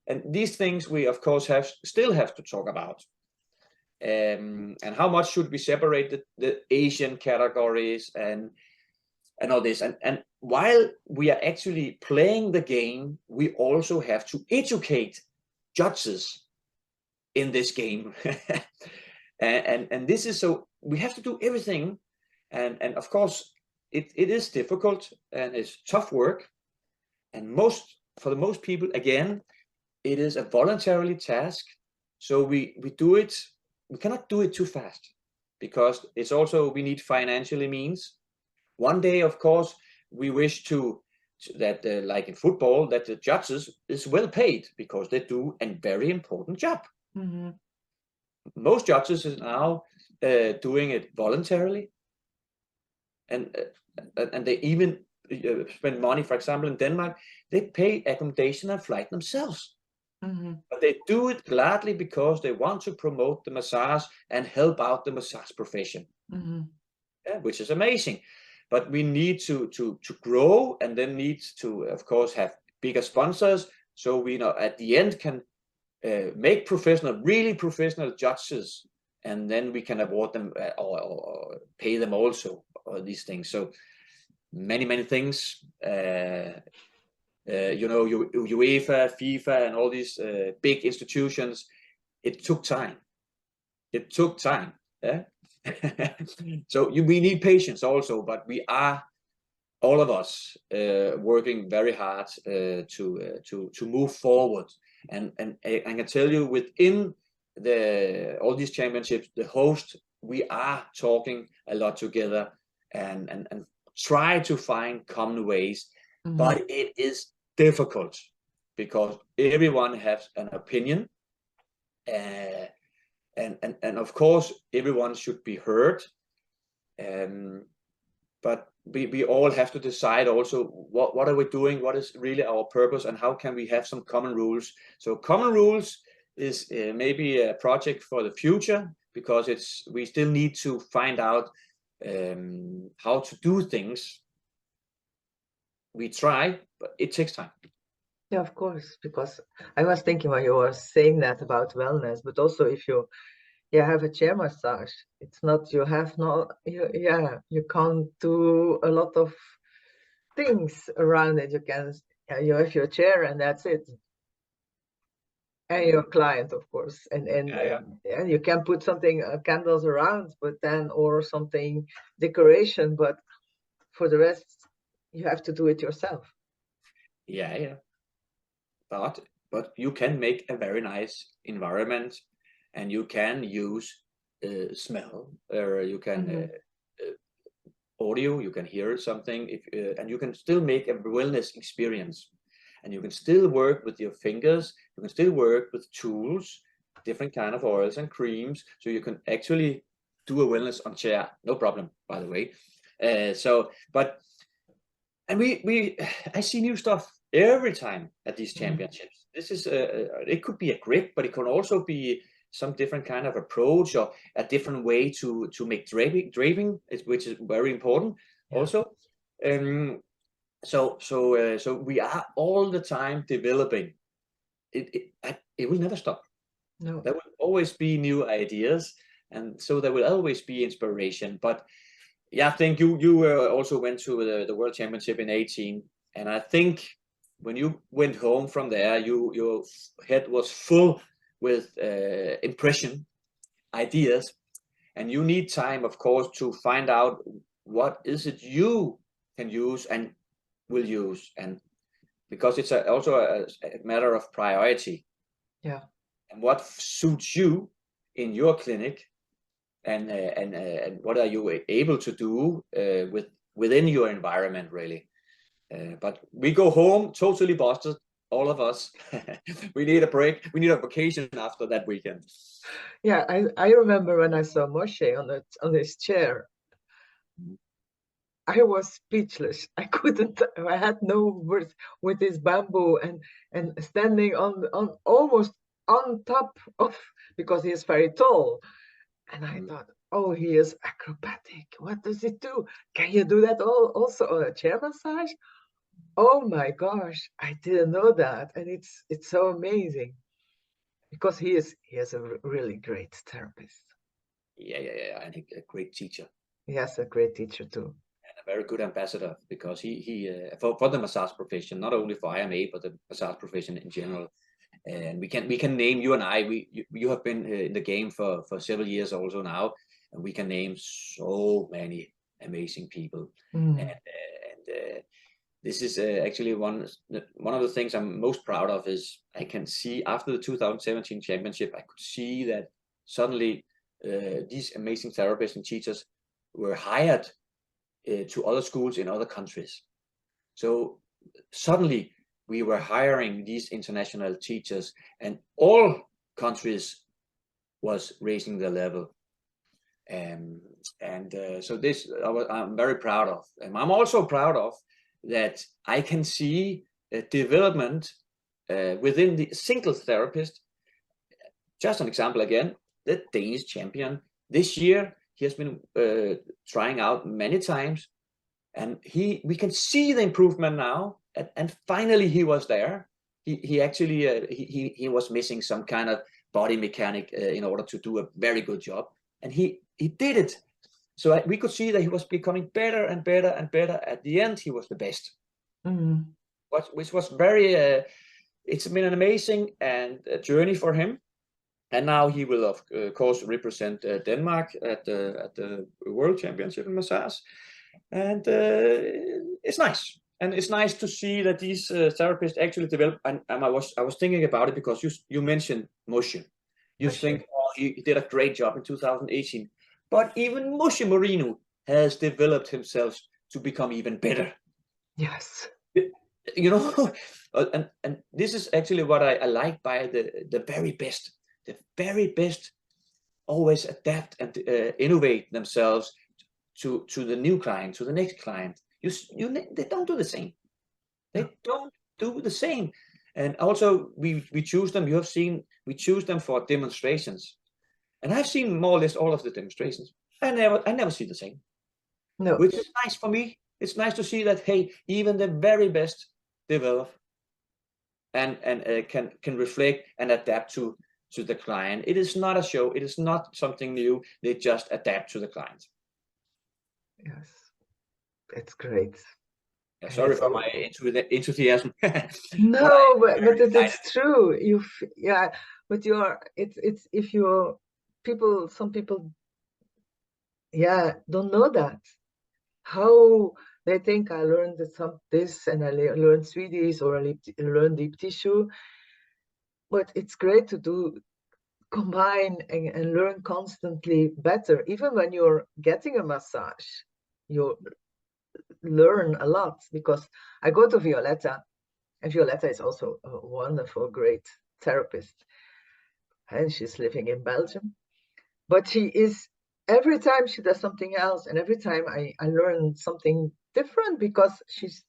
And these things we of course still have to talk about. And how much should we separate the Asian categories and all this. And while we are actually playing the game, we also have to educate judges in this game. and this is, so we have to do everything. And of course, it is difficult and it's tough work. And for the most people, again, it is a voluntary task. So we do it. We cannot do it too fast, because it's also, we need financially means. One day, of course, we wish that like in football, that the judges is well paid, because they do a very important job. Most judges is now doing it voluntarily, and they even spend money. For example, in Denmark, they pay accommodation and flight themselves. But they do it gladly because they want to promote the massage and help out the massage profession, which is amazing. But we need to grow, and then need to, of course, have bigger sponsors, so we know at the end can make really professional judges, and then we can award them or pay them also, or these things. So many things. UEFA, FIFA, and all these big institutions. It took time. Yeah. So we need patience also, but we are, all of us, working very hard to move forward. And I can tell you, within all these championships, the host, we are talking a lot together and try to find common ways. But it is difficult, because everyone has an opinion, and of course everyone should be heard, but we all have to decide also what are we doing, what is really our purpose, and how can we have some common rules. So common rules is maybe a project for the future, because we still need to find out how to do things. We try, but it takes time. Yeah, of course, because I was thinking when you were saying that about wellness, but also if you have a chair massage, it's not, you can't do a lot of things around it. You have your chair and that's it, and your client, of course, and you can put something, candles around, but then, or something decoration, but for the rest you have to do it yourself. Yeah. But you can make a very nice environment, and you can use smell, or you can audio, you can hear something, and you can still make a wellness experience, and you can still work with your fingers, you can still work with tools, different kind of oils and creams, so you can actually do a wellness on chair, no problem, by the way. I see new stuff every time at these championships. This is it could be a grip, but it can also be some different kind of approach, or a different way to make draping, which is very important also. So we are all the time developing. It will never stop. No, there will always be new ideas, and so there will always be inspiration. But yeah, I think you also went to the World Championship in 18, and I think when you went home from there, your head was full with impression, ideas, and you need time, of course, to find out what is it you can use and will use, and because it's also a matter of priority. Yeah. And what suits you in your clinic, and what are you able to do within your environment, really. But we go home totally busted, all of us. We need a break. We need a vacation after that weekend. Yeah, I remember when I saw Moshe on his chair, I was speechless. I couldn't, I had no words with his bamboo and standing on almost on top of, because he is very tall. And I thought, oh, he is acrobatic. What does he do? Can you do that also on a chair massage? Oh my gosh, I didn't know that. And it's so amazing because he is a really great therapist. Yeah, and a great teacher. He has a great teacher too. And a very good ambassador, because he for the massage profession, not only for IMA, but the massage profession in general. And we can name, you and I, you have been in the game for several years also now, and we can name so many amazing people. And this is actually one of the things I'm most proud of. Is I can see after the 2017 championship, I could see that suddenly these amazing therapists and teachers were hired to other schools in other countries. So suddenly we were hiring these international teachers, and all countries was raising the level. So this I'm very proud of. And I'm also proud of that I can see a development within the single therapist. Just an example again, the Danish champion this year, he has been trying out many times, and we can see the improvement now, and finally he was there. He actually he was missing some kind of body mechanic in order to do a very good job, and he did it. So we could see that he was becoming better and better and better. At the end, he was the best. Which was very it's been an amazing and journey for him. And now he will, of course, represent Denmark at the World Championship in massage. And it's nice. And it's nice to see that these therapists actually develop. And I was thinking about it because you mentioned Moshe. You think, oh, he did a great job in 2018. But even Moshe Marino has developed himself to become even better. Yes. You know, and this is actually what I like by the very best. The very best always adapt and innovate themselves to the new client, to the next client. They don't do the same. They don't do the same. And also we choose them. You have seen we choose them for demonstrations, and I've seen more or less all of the demonstrations. I never see the same. No. Which is nice for me. It's nice to see that, hey, even the very best develop and can reflect and adapt to the client. It is not a show. It is not something new. They just adapt to the client. Yes, it's great. Yeah, sorry for my enthusiasm. No, but it's true. Yeah, but it's if you're people, some people, yeah, don't know that. How they think I learned this and I learned Swedish or I learned deep tissue. But it's great to combine and learn constantly better. Even when you're getting a massage, you learn a lot, because I go to Violetta, and Violetta is also a wonderful, great therapist, and she's living in Belgium. But she is, every time she does something else, and every time I learn something different, because she's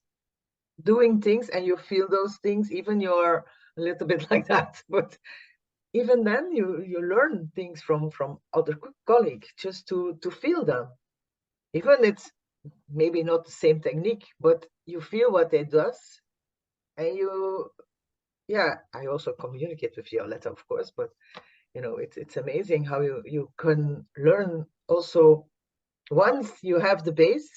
doing things and you feel those things, even you're a little bit like that. But even then you learn things from other colleagues, just to feel them. Even it's maybe not the same technique, but you feel what they does, and yeah, I also communicate with Violetta, of course, but it's amazing how you can learn also once you have the base,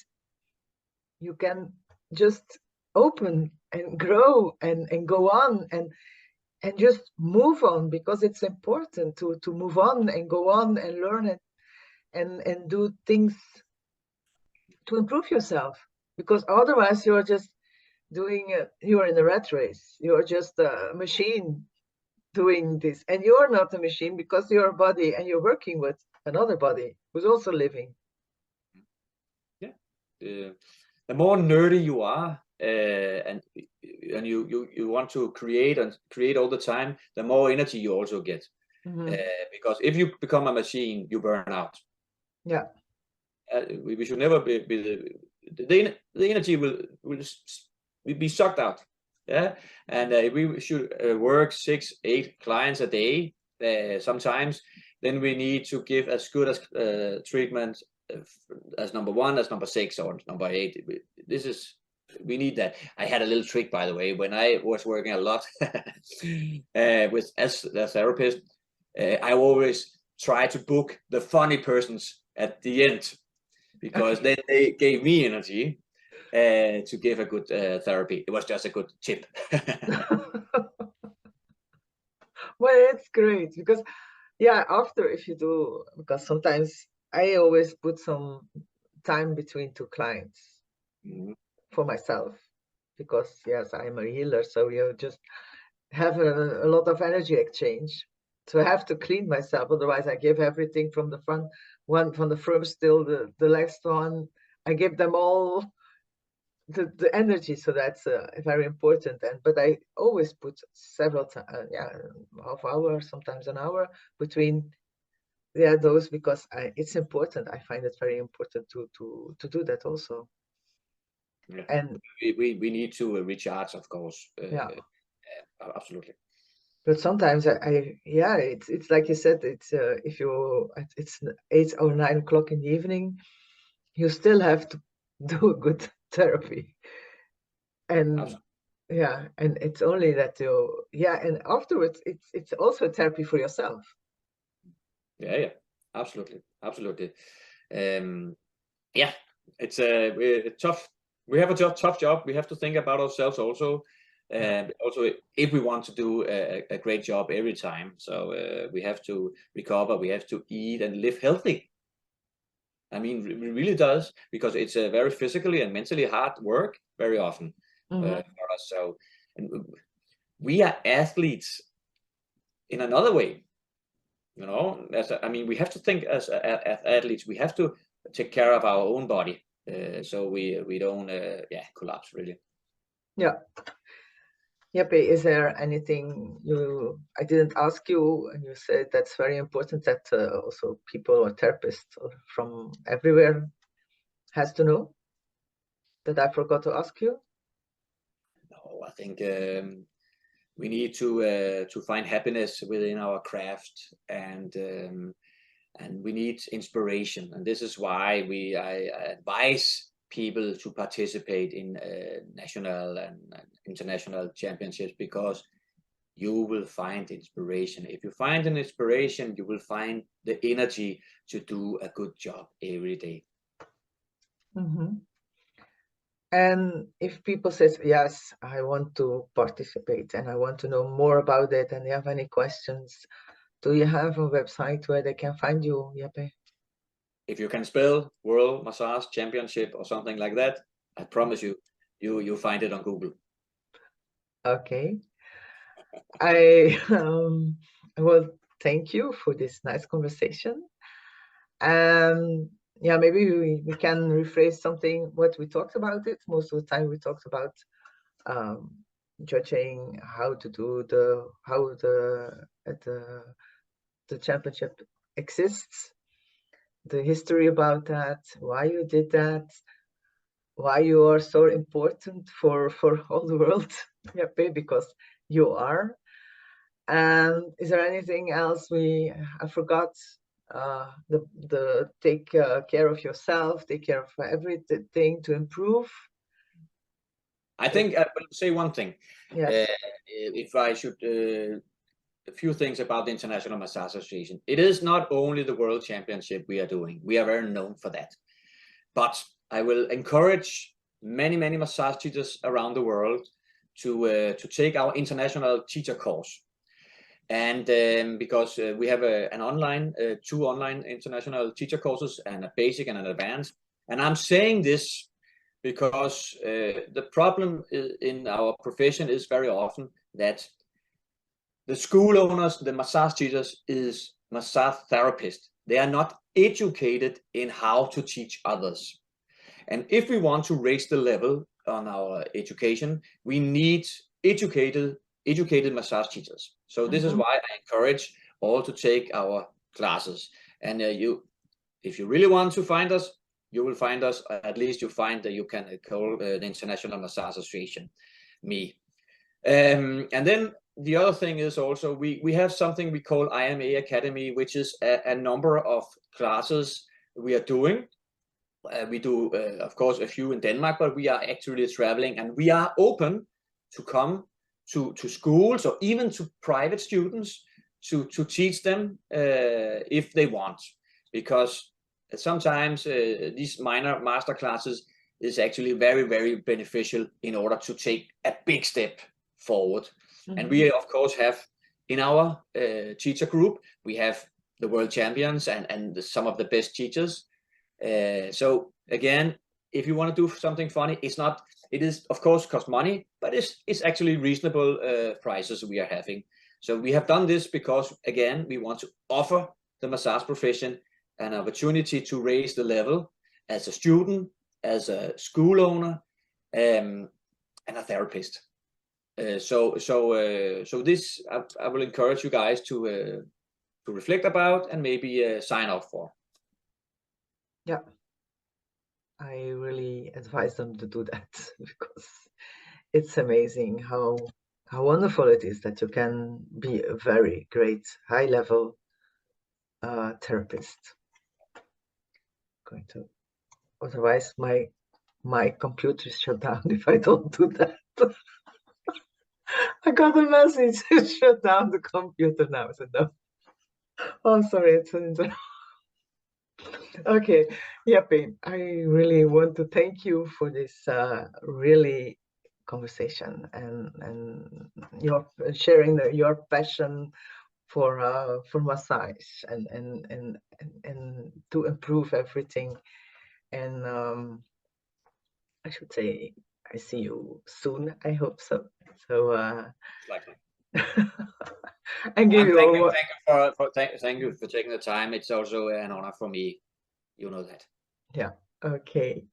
you can just open and grow and go on and just move on, because it's important to move on and go on and learn it and do things to improve yourself, because otherwise you're just doing you're in a rat race. You're just a machine doing this, and you're not a machine, because you're a body and you're working with another body who's also living. Yeah. The more nerdy you are, and you want to create all the time, the more energy you also get. Because if you become a machine, you burn out. Yeah. We should never be the energy will be sucked out. Yeah, and if we should work 6-8 clients a day, sometimes, then we need to give as good as treatment as number 1, as number 6, or number 8. We need that. I had a little trick, by the way, when I was working a lot with as a therapist. I always try to book the funny persons at the end, because then they gave me energy to give a good therapy. It was just a good tip. Well, it's great, because yeah, after, if you do, because sometimes I always put some time between 2 clients for myself, because yes, I'm a healer, so you just have a lot of energy exchange. So I have to clean myself, otherwise I give everything from the front one, from the first till the last one. I give them all the energy, so that's very important. But I always put several half hour, sometimes an hour between those, because it's important. I find it very important to do that also. Yeah. And we need to recharge, of course. Absolutely. But sometimes it's like you said, it's if it's 8 or 9 o'clock in the evening, you still have to do a good therapy. And Absolutely. yeah, and it's only that and afterwards it's also therapy for yourself. Yeah, absolutely. Yeah, it's a tough. We have a tough job. We have to think about ourselves also. Also, if we want to do a great job every time, so we have to recover. We have to eat and live healthy. I mean, it really does, because it's a very physically and mentally hard work very often for us. So, and we are athletes in another way. You know, I mean, we have to think as athletes. We have to take care of our own body, so we don't collapse, really. Yeah. Jeppe, is there anything I didn't ask you, and you said that's very important, that also people or therapists from everywhere has to know, that I forgot to ask you? No, I think we need to find happiness within our craft, and we need inspiration. And this is why I advise people to participate in national and international championships, because you will find inspiration. If you find an inspiration, you will find the energy to do a good job every day. And if people says, yes, I want to participate and I want to know more about it, and they have any questions, do you have a website where they can find you, Jeppe? If you can spell World Massage Championship or something like that, I promise you'll find it on Google. Okay. I well, thank you for this nice conversation. Yeah, maybe we can rephrase something what we talked about it. Most of the time we talked about judging how to do the championship exists, the history about that, why you did that, why you are so important for all the world, Jeppe, because you are. And is there anything else I forgot? The take care of yourself, take care of everything to improve. I think I will say one thing. Yes. If I should, a few things about the International Massage Association. It is not only the World Championship we are doing. We are very known for that. But I will encourage many massage teachers around the world to take our international teacher course. And because we have an online, two online international teacher courses, and a basic and an advanced. And I'm saying this because the problem in our profession is very often that the school owners, the massage teachers, is massage therapists. They are not educated in how to teach others. And if we want to raise the level on our education, we need educated massage teachers. So this is why I encourage all to take our classes. And if you really want to find us, you will find us. At least you find that you can call the International Massage Association, me. And then the other thing is also we have something we call IMA Academy, which is a number of classes we are doing. We do, of course, a few in Denmark, but we are actually traveling, and we are open to come to schools or even to private students to teach them if they want, because sometimes these minor master classes is actually very beneficial in order to take a big step forward. And we, of course, have in our teacher group, we have the world champions and some of the best teachers. So again, if you want to do something funny, it is of course cost money, but it's actually reasonable prices we are having. So we have done this because, again, we want to offer the massage profession an opportunity to raise the level as a student, as a school owner, and a therapist. So this I will encourage you guys to reflect about and maybe sign up for. Yeah, I really advise them to do that because it's amazing how wonderful it is that you can be a very great high-level therapist. Going to, otherwise my computer is shut down if I don't do that. I got a message, shut down the computer now. So no. Oh, sorry, it's an Okay, Jeppe, I really want to thank you for this really conversation and your sharing your passion for massage and to improve everything. And I should say I see you soon. I hope so. So Likely. and give you thank you for taking the time. It's also an honor for me. You know that. Yeah. Okay.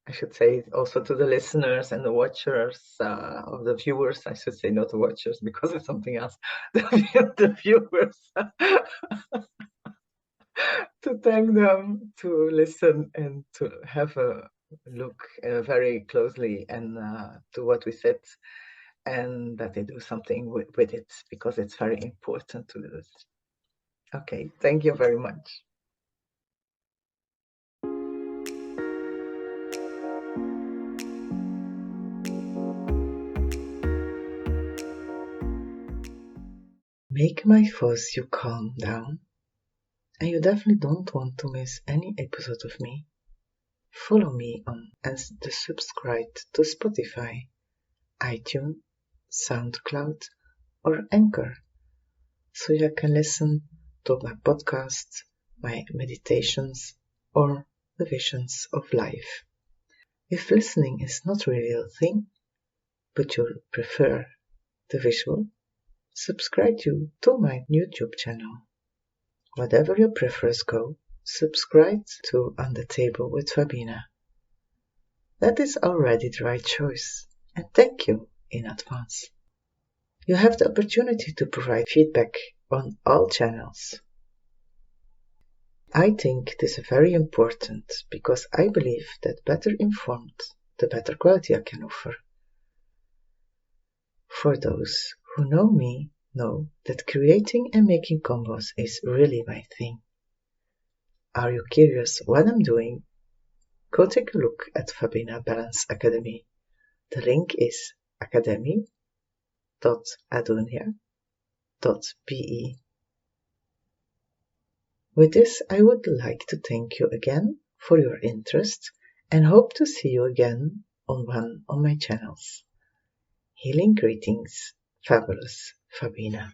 I should say also to the listeners and the watchers, of the viewers, I should say not the watchers because it's something else, the viewers, to thank them, to listen and to have a look very closely and to what we said, and that they do something with it because it's very important to do this. Okay, thank you very much. Make my voice you calm down, and you definitely don't want to miss any episode of me. Follow me on and subscribe to Spotify, iTunes, SoundCloud, or Anchor, so you can listen to my podcasts, my meditations, or the visions of life. If listening is not really a thing, but you prefer the visual, subscribe you to my YouTube channel. Whatever your preference go, subscribe to On the Table with Fabina. That is already the right choice, and thank you in advance. You have the opportunity to provide feedback on all channels. I think this is very important because I believe that better informed, the better quality I can offer. For those who know me, know that creating and making combos is really my thing. Are you curious what I'm doing? Go take a look at Fabina Balance Academy. The link is academy.adonia.be. With this, I would like to thank you again for your interest and hope to see you again on one of my channels. Healing greetings, fabulous Fabina.